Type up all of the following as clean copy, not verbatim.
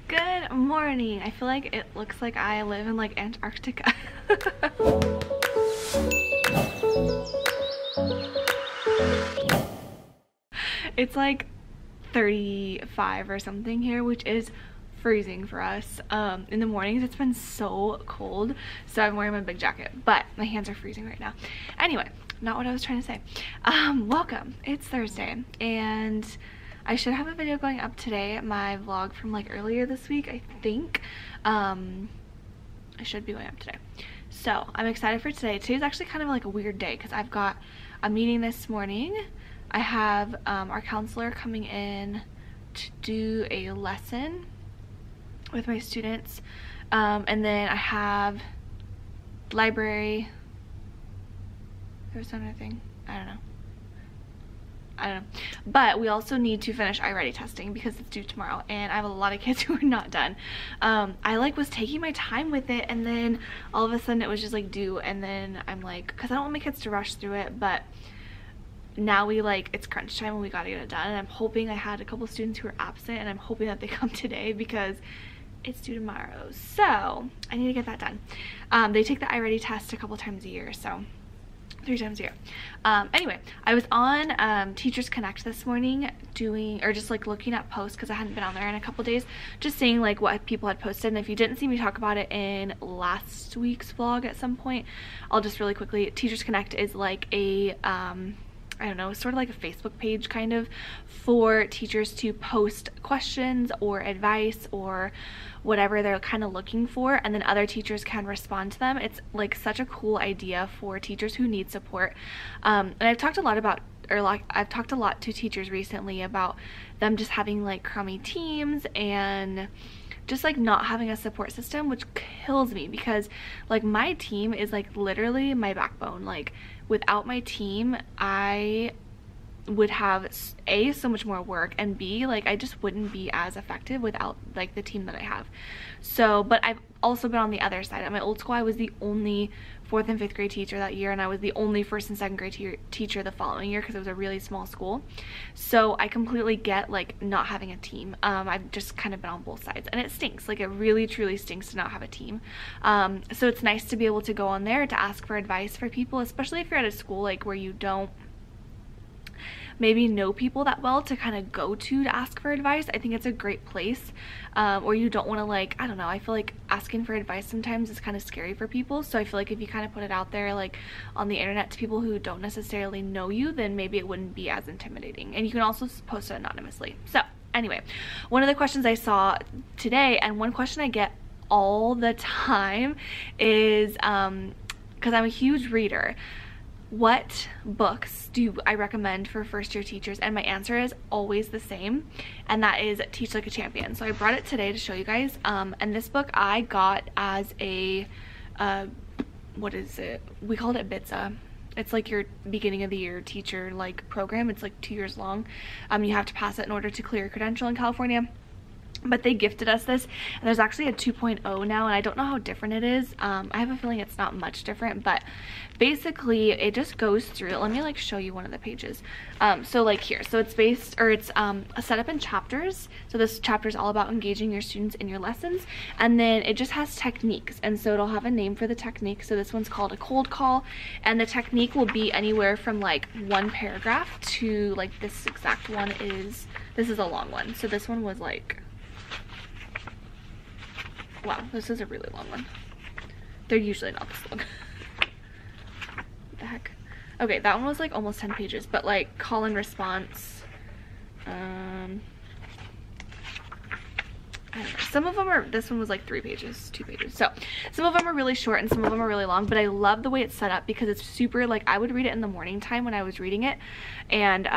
Good morning. I feel like it looks like I live in like Antarctica. It's like 35 or something here, which is freezing for us. In the mornings it's been so cold, so I'm wearing my big jacket, but my hands are freezing right now. Anyway, not what I was trying to say. Welcome. It's Thursday and I should have a video going up today, my vlog from like earlier this week, I think. I should be going up today. So I'm excited for today. Today's actually kind of like a weird day because I've got a meeting this morning. I have our counselor coming in to do a lesson with my students, and then I have library. There's another thing, I don't know, but we also need to finish iReady testing because it's due tomorrow and I have a lot of kids who are not done. I like was taking my time with it and then all of a sudden it was just like due, and then I'm like, because I don't want my kids to rush through it, but now we like, it's crunch time and we gotta get it done. And I'm hoping, I had a couple students who are absent and I'm hoping that they come today because it's due tomorrow, so I need to get that done. They take the iReady test a couple times a year, so 3 times a year. Anyway, I was on Teachers Connect this morning doing, or just like looking at posts because I hadn't been on there in a couple days, just seeing like what people had posted. And if you didn't see me talk about it in last week's vlog at some point, I'll just really quickly, Teachers Connect is like a I don't know, sort of like a Facebook page kind of for teachers to post questions or advice or whatever they're kind of looking for, and then other teachers can respond to them. It's like such a cool idea for teachers who need support. And I've talked a lot about, or like I've talked a lot to teachers recently about them just having like crummy teams and just like not having a support system, which kills me because like my team is like literally my backbone. Like without my team, I would have A, so much more work, and B, like I just wouldn't be as effective without like the team that I have. So, but I've also been on the other side. At my old school, I was the only 4th and 5th grade teacher that year, and I was the only 1st and 2nd grade teacher the following year because it was a really small school. So I completely get like not having a team. I've just kind of been on both sides and it stinks. Like it really truly stinks to not have a team. So it's nice to be able to go on there to ask for advice for people, especially if you're at a school like where you don't maybe know people that well to kind of go to ask for advice. I think it's a great place. Or you don't want to like, I don't know, I feel like asking for advice sometimes is kind of scary for people, so I feel like if you kind of put it out there like on the internet to people who don't necessarily know you, then maybe it wouldn't be as intimidating, and you can also post it anonymously. So anyway, one of the questions I saw today, and one question I get all the time is, because I'm a huge reader, what books do I recommend for first year teachers? And my answer is always the same, and that is Teach Like a Champion. So I brought it today to show you guys, and this book I got as a what is it, we called it BITSA. It's like your beginning of the year teacher like program. It's like 2 years long. You have to pass it in order to clear your credential in California. But they gifted us this, and there's actually a 2.0 now, and I don't know how different it is. I have a feeling it's not much different, but basically it just goes through, let me like show you one of the pages. So like here, so it's based, or it's a setup in chapters. So this chapter is all about engaging your students in your lessons, and then it just has techniques, and so it'll have a name for the technique. So this one's called a cold call, and the technique will be anywhere from like 1 paragraph to like this exact one is, this is a long one. So this one was like, wow, this is a really long one. They're usually not this long. What the heck? Okay, that one was like almost 10 pages, but like call and response. I don't know. Some of them are, this one was like 3 pages, 2 pages. So some of them are really short and some of them are really long, but I love the way it's set up because it's super, like I would read it in the morning time when I was reading it, and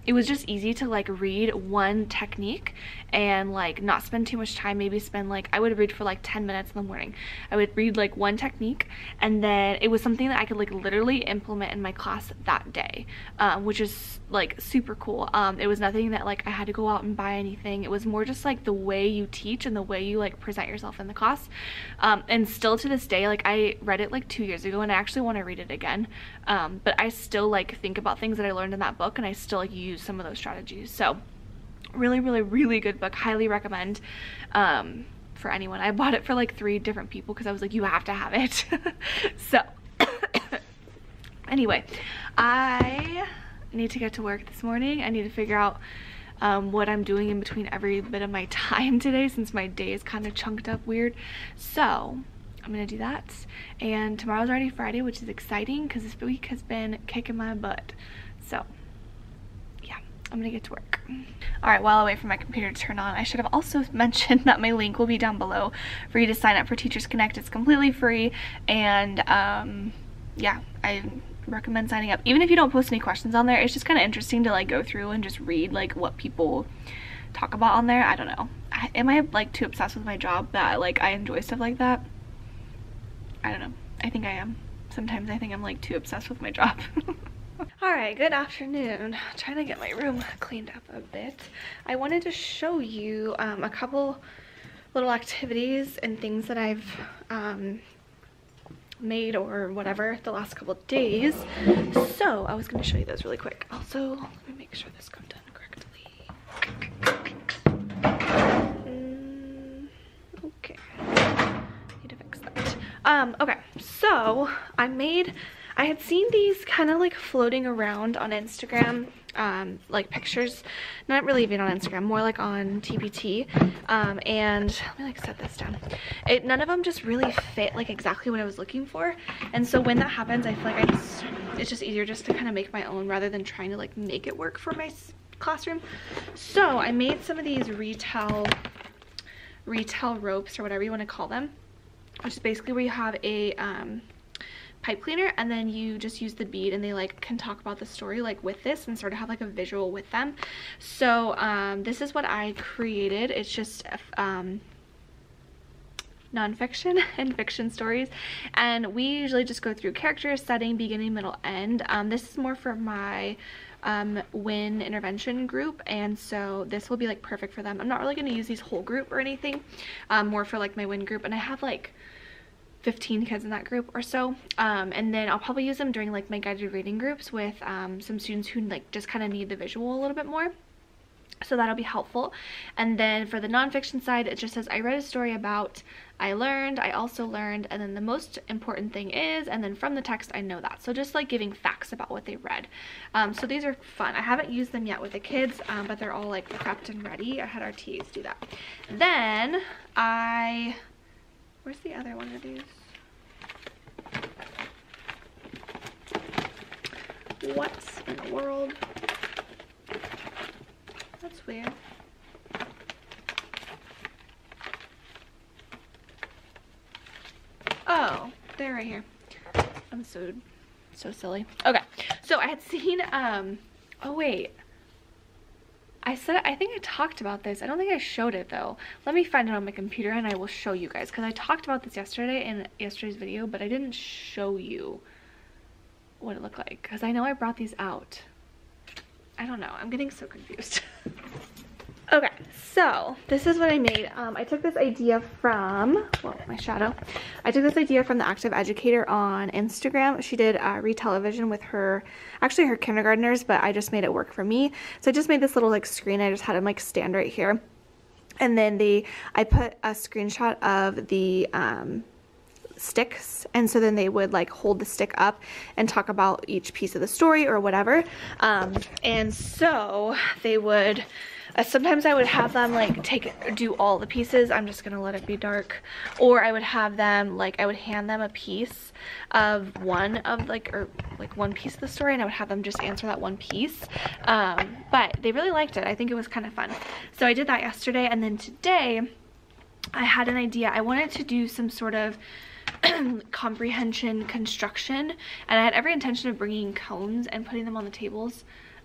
it was just easy to like read one technique and like not spend too much time, maybe spend like, I would read for like 10 minutes in the morning. I would read like one technique, and then it was something that I could like literally implement in my class that day, which is like super cool. It was nothing that like I had to go out and buy anything. It was more just like the way you teach and the way you like present yourself in the class. And still to this day, like I read it like 2 years ago and I actually want to read it again, but I still like think about things that I learned in that book, and I still like use some of those strategies. So Really, really, really good book. Highly recommend for anyone. I bought it for like 3 different people because I was like, you have to have it. So anyway, I need to get to work this morning. I need to figure out what I'm doing in between every bit of my time today, since my day is kind of chunked up weird. So I'm gonna do that, and tomorrow's already Friday, which is exciting because this week has been kicking my butt. So yeah, I'm gonna get to work. All right, while I wait for my computer to turn on, I should have also mentioned that my link will be down below for you to sign up for Teachers Connect. It's completely free, and yeah, I recommend signing up. Even if you don't post any questions on there, it's just kind of interesting to like go through and just read like what people talk about on there. I don't know. Am I like too obsessed with my job that like I enjoy stuff like that? I don't know. I think I am. Sometimes I think I'm like too obsessed with my job. Alright, good afternoon. Trying to get my room cleaned up a bit. I wanted to show you a couple little activities and things that I've made or whatever the last couple of days. So I was going to show you those really quick. Also, let me make sure this got done correctly. Okay. Need to fix that. Okay, so I had seen these kind of like floating around on Instagram, like pictures, not really even on Instagram, more like on TPT, and let me like set this down. None of them just really fit like exactly what I was looking for, and so when that happens, I feel like it's just easier just to kind of make my own rather than trying to like make it work for my classroom. So I made some of these retail ropes, or whatever you want to call them, which is basically where you have a pipe cleaner and then you just use the bead, and they like can talk about the story like with this and sort of have like a visual with them. So this is what I created. It's just nonfiction and fiction stories, and we usually just go through character, setting, beginning, middle, end. This is more for my WIN intervention group, and so this will be like perfect for them. I'm not really going to use these whole group or anything, more for like my WIN group, and I have like 15 kids in that group or so, and then I'll probably use them during like my guided reading groups with some students who like just kind of need the visual a little bit more, so that'll be helpful. And then for the nonfiction side, it just says I read a story about, I learned, I also learned, and then the most important thing is, and then from the text I know that. So just like giving facts about what they read. So these are fun. I haven't used them yet with the kids, but they're all like prepped and ready. I had our TAs do that. Then where's the other one of these? What in the world? That's weird. Oh, they're right here. I'm so silly. Okay, so I had seen, oh wait. I think I talked about this. I don't think I showed it though. Let me find it on my computer and I will show you guys, because I talked about this yesterday in yesterday's video, but I didn't show you what it looked like, because I know I brought these out. I don't know. I'm getting so confused. Okay, so this is what I made. I took this idea from, well, my shadow. I took this idea from the Active Educator on Instagram. She did re-television with her, actually her kindergartners, but I just made it work for me. So I just made this little like screen. I just had them like stand right here. And then I put a screenshot of the sticks, and so then they would like hold the stick up and talk about each piece of the story or whatever. And so they would, sometimes I would have them like do all the pieces. I'm just gonna let it be dark. Or I would have them like, I would hand them a piece of one piece of the story, and I would have them just answer that one piece. But they really liked it. I think it was kind of fun. So I did that yesterday, and then today I had an idea. I wanted to do some sort of comprehension construction, and I had every intention of bringing cones and putting them on the tables.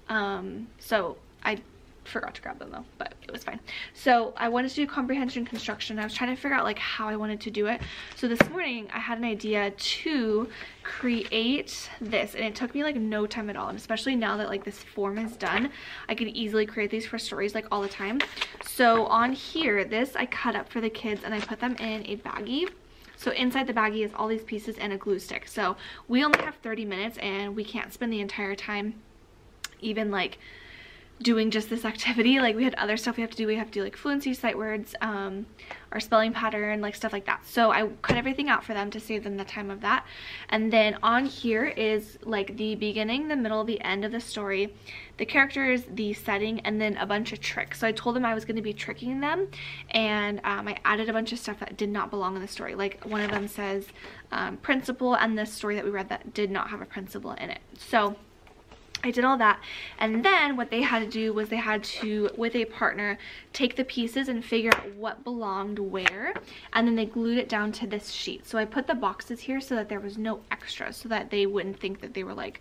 So I forgot to grab them though, but it was fine. So I wanted to do comprehension construction. I was trying to figure out like how I wanted to do it. So this morning I had an idea to create this, and it took me like no time at all, and especially now that like this form is done, I could easily create these for stories like all the time. So on here, this I cut up for the kids and I put them in a baggie. So inside the baggie is all these pieces and a glue stick. So we only have 30 minutes and we can't spend the entire time even like doing just this activity. Like we had other stuff we have to do. We have to do like fluency, sight words, our spelling pattern, like stuff like that. So I cut everything out for them to save them the time of that. And then on here is like the beginning, the middle, the end of the story, the characters, the setting, and then a bunch of tricks. So I told them I was going to be tricking them, and I added a bunch of stuff that did not belong in the story. Like one of them says principal, and the story that we read that did not have a principal in it. So I did all that, and then what they had to do was they had to, with a partner, take the pieces and figure out what belonged where, and then they glued it down to this sheet. So I put the boxes here so that there was no extra, so that they wouldn't think that they were like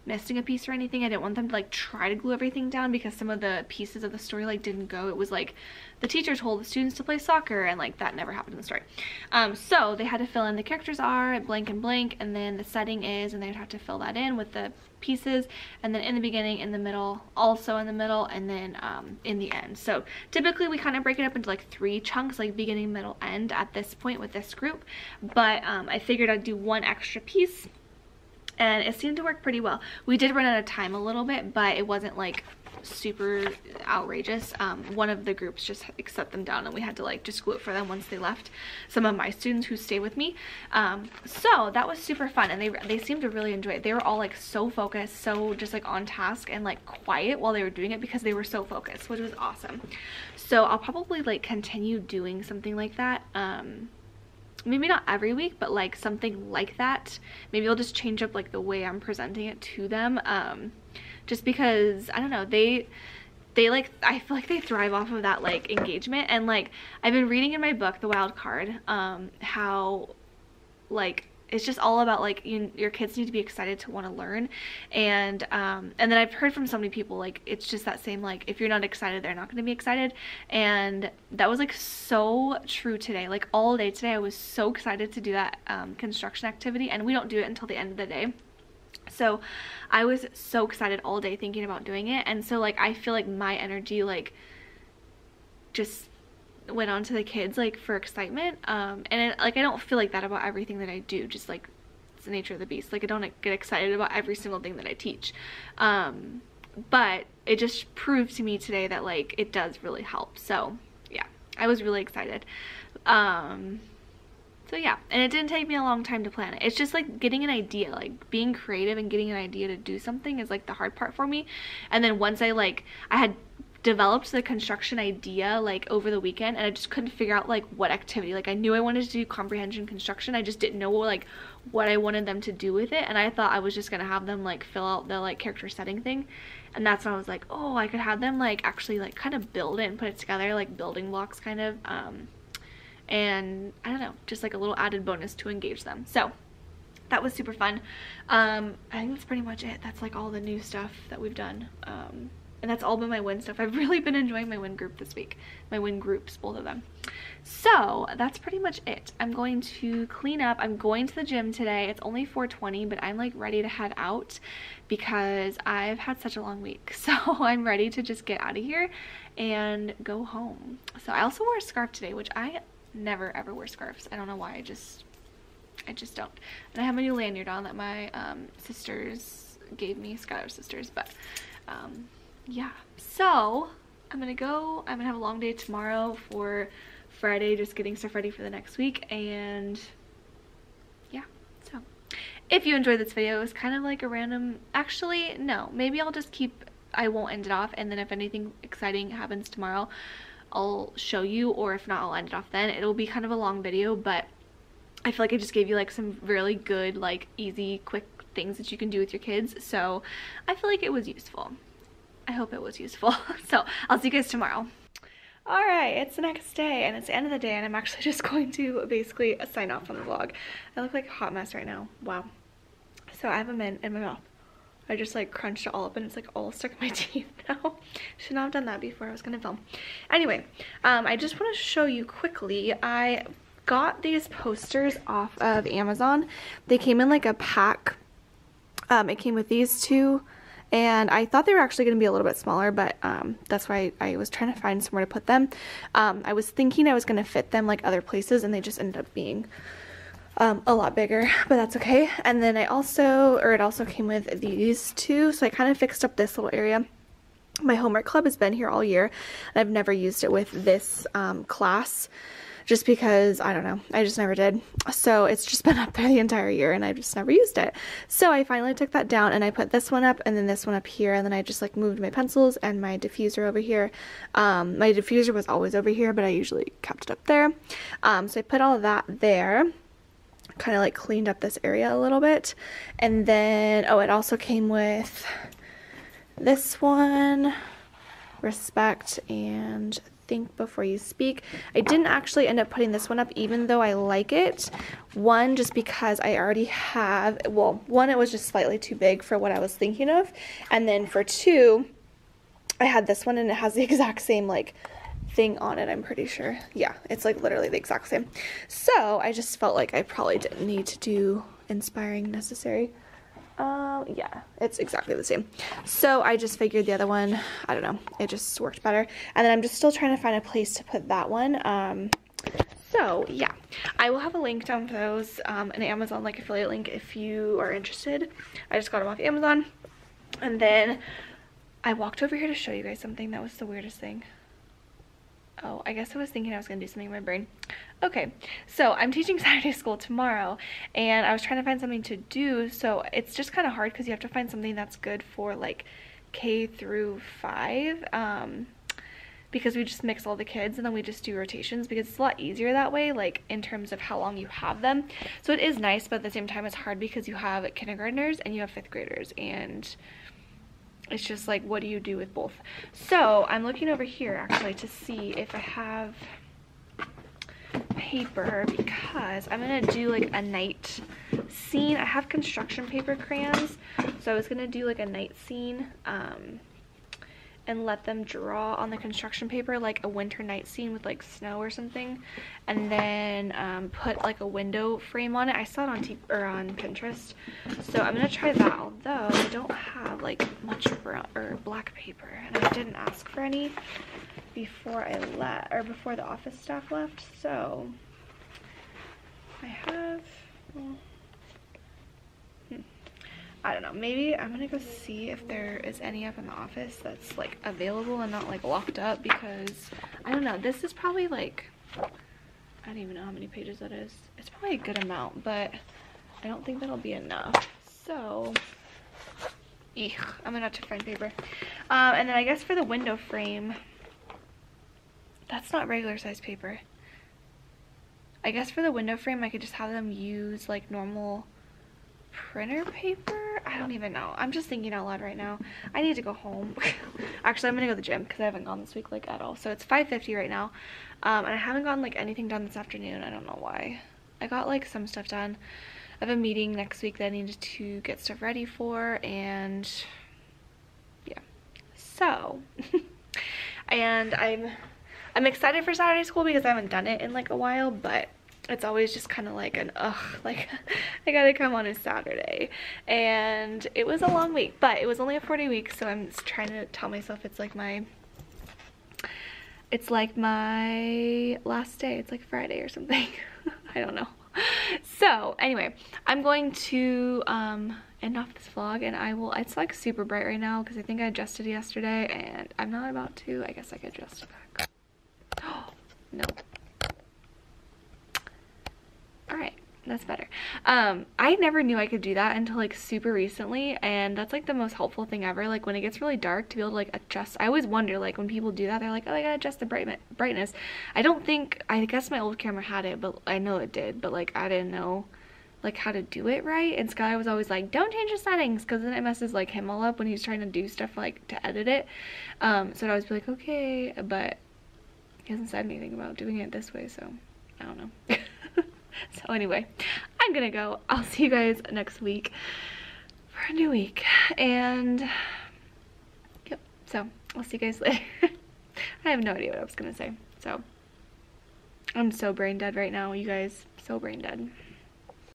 missing a piece or anything. I didn't want them to like try to glue everything down, because some of the pieces of the story like didn't go. It was like the teacher told the students to play soccer, and like that never happened in the story. So they had to fill in the characters are blank and blank, and then the setting is, and they'd have to fill that in with the pieces, and then in the beginning, in the middle, also in the middle, and then in the end. So typically we kind of break it up into like 3 chunks, like beginning, middle, end at this point with this group, but I figured I'd do one extra piece, and it seemed to work pretty well. We did run out of time a little bit, but it wasn't like super outrageous. One of the groups just set them down, and we had to like just glue it for them once they left, some of my students who stay with me. So that was super fun, and they seemed to really enjoy it. They were all like so focused, so just like on task and like quiet while they were doing it, because they were so focused, which was awesome. So I'll probably like continue doing something like that. Maybe not every week, but like something like that. Maybe I'll just change up like the way I'm presenting it to them, just because I don't know, they like, I feel like they thrive off of that like engagement. And like I've been reading in my book The Wild Card, how like it's just all about like your kids need to be excited to want to learn, and then I've heard from so many people like it's just that same like, if you're not excited, they're not going to be excited. And that was like so true today. Like all day today I was so excited to do that construction activity, and we don't do it until the end of the day. So I was so excited all day thinking about doing it, and so like I feel like my energy like just went on to the kids like for excitement, and like I don't feel like that about everything that I do, just like it's the nature of the beast. Like I don't get excited about every single thing that I teach, but it just proved to me today that like it does really help. So yeah, I was really excited. So yeah, and it didn't take me a long time to plan it. It's just like getting an idea, like being creative and getting an idea to do something is like the hard part for me. And then once I had developed the construction idea like over the weekend, and I just couldn't figure out like what activity. Like I knew I wanted to do comprehension construction, I just didn't know like what I wanted them to do with it. And I thought I was just gonna have them like fill out the like character setting thing, and that's when I was like, oh, I could have them like actually like kind of build it and put it together, like building blocks kind of, and I don't know, just like a little added bonus to engage them. So that was super fun. I think that's pretty much it. That's like all the new stuff that we've done, and that's all been my WIN stuff. I've really been enjoying my WIN group this week, my WIN groups, both of them. So that's pretty much it. I'm going to clean up. I'm going to the gym today. It's only 4:20, but I'm like ready to head out because I've had such a long week. So I'm ready to just get out of here and go home. So I also wore a scarf today, which I never ever wear scarves. I don't know why, I just don't. And I have my new lanyard on that my sisters gave me, Skylar sisters. But yeah, so I'm gonna have a long day tomorrow for Friday, just getting stuff ready for the next week. And yeah, so if you enjoyed this video, it was kind of like a random, actually no, maybe I'll just I won't end it off, and then if anything exciting happens tomorrow I'll show you, or if not I'll end it off then. It'll be kind of a long video, but I feel like I just gave you like some really good, like easy, quick things that you can do with your kids, so I feel like it was useful. I hope it was useful. So I'll see you guys tomorrow. Alright, it's the next day, and it's the end of the day, and I'm actually just going to basically sign off on the vlog. I look like a hot mess right now. Wow. So I have a mint in my mouth. I just like crunched it all up, and it's like all stuck in my teeth now. Should not have done that before I was gonna film. Anyway, I just want to show you quickly. I got these posters off of Amazon. They came in like a pack. It came with these two, and I thought they were actually going to be a little bit smaller, but that's why I was trying to find somewhere to put them. I was thinking I was going to fit them like other places, and they just ended up being a lot bigger, but that's okay. And then it also came with these two, so I kind of fixed up this little area. my homework club has been here all year, and I've never used it with this class, just because, I don't know, I just never did. So it's just been up there the entire year and I've just never used it. So I finally took that down and I put this one up and then this one up here, and then I just like moved my pencils and my diffuser over here. My diffuser was always over here, but I usually kept it up there. So I put all of that there, kind of like cleaned up this area a little bit. And then, oh, it also came with this one, respect and think before you speak. I didn't actually end up putting this one up, even though I like it. One, just because I already have, well, one, it was just slightly too big for what I was thinking of, and then for two, I had this one and it has the exact same like thing on it, I'm pretty sure. Yeah, it's like literally the exact same. So I just felt like I probably didn't need to do inspiring necessary. Yeah, it's exactly the same. So I just figured the other one, I don't know, it just worked better. And then I'm just still trying to find a place to put that one. So yeah, I will have a link down for those, an Amazon like affiliate link if you are interested. I just got them off Amazon. And then I walked over here to show you guys something that was the weirdest thing. Oh, I guess I was thinking I was going to do something in my brain. Okay, so I'm teaching Saturday school tomorrow, and I was trying to find something to do, so it's just kind of hard because you have to find something that's good for, like, K through 5, because we just mix all the kids, and then we just do rotations, because it's a lot easier that way, like, in terms of how long you have them. So it is nice, but at the same time, it's hard because you have kindergartners and you have 5th graders, and it's just like, what do you do with both? So I'm looking over here actually to see if I have paper, because I'm gonna do like a night scene. I have construction paper crayons, so I was gonna do like a night scene and let them draw on the construction paper like a winter night scene with like snow or something, and then put like a window frame on it. I saw it on Pinterest, so I'm gonna try that, although I don't have like much brown or black paper, and I didn't ask for any before before the office staff left. So I have, well, I don't know, maybe I'm gonna go see if there is any up in the office that's like available and not like locked up, because I don't know, this is probably like, I don't even know how many pages that is. It's probably a good amount, but I don't think that'll be enough. So I'm gonna have to find paper. And then I guess for the window frame, that's not regular size paper. I guess for the window frame I could just have them use like normal printer paper. I don't even know. I'm just thinking out loud right now. I need to go home. Actually, I'm gonna go to the gym because I haven't gone this week like at all. So it's 5:50 right now, and I haven't gotten like anything done this afternoon. I don't know why. I got like some stuff done. I have a meeting next week that I needed to get stuff ready for, and yeah. So and I'm excited for Saturday school because I haven't done it in like a while, but it's always just kind of like an like I gotta come on a Saturday. And it was a long week, but it was only a 4-day week, so I'm trying to tell myself it's like my last day. It's like Friday or something. I don't know. So anyway, I'm going to end off this vlog, and it's like super bright right now because I think I adjusted yesterday, and I'm not about to. I guess I could adjust it back. Oh no. Alright, that's better. I never knew I could do that until like super recently, and that's like the most helpful thing ever. Like when it gets really dark, to be able to like adjust. I always wonder, like when people do that, they're like, oh, I gotta adjust the brightness. I guess my old camera had it, but I know it did, but like I didn't know like how to do it right. And Sky was always like, don't change the settings, because then it messes like him all up when he's trying to do stuff like to edit it. So I'd always be like, okay, but he hasn't said anything about doing it this way, so I don't know. So anyway, I'm gonna go. I'll see you guys next week for a new week. And yep, so I'll see you guys later. I have no idea what I was gonna say. So I'm so brain dead right now, you guys. So brain dead.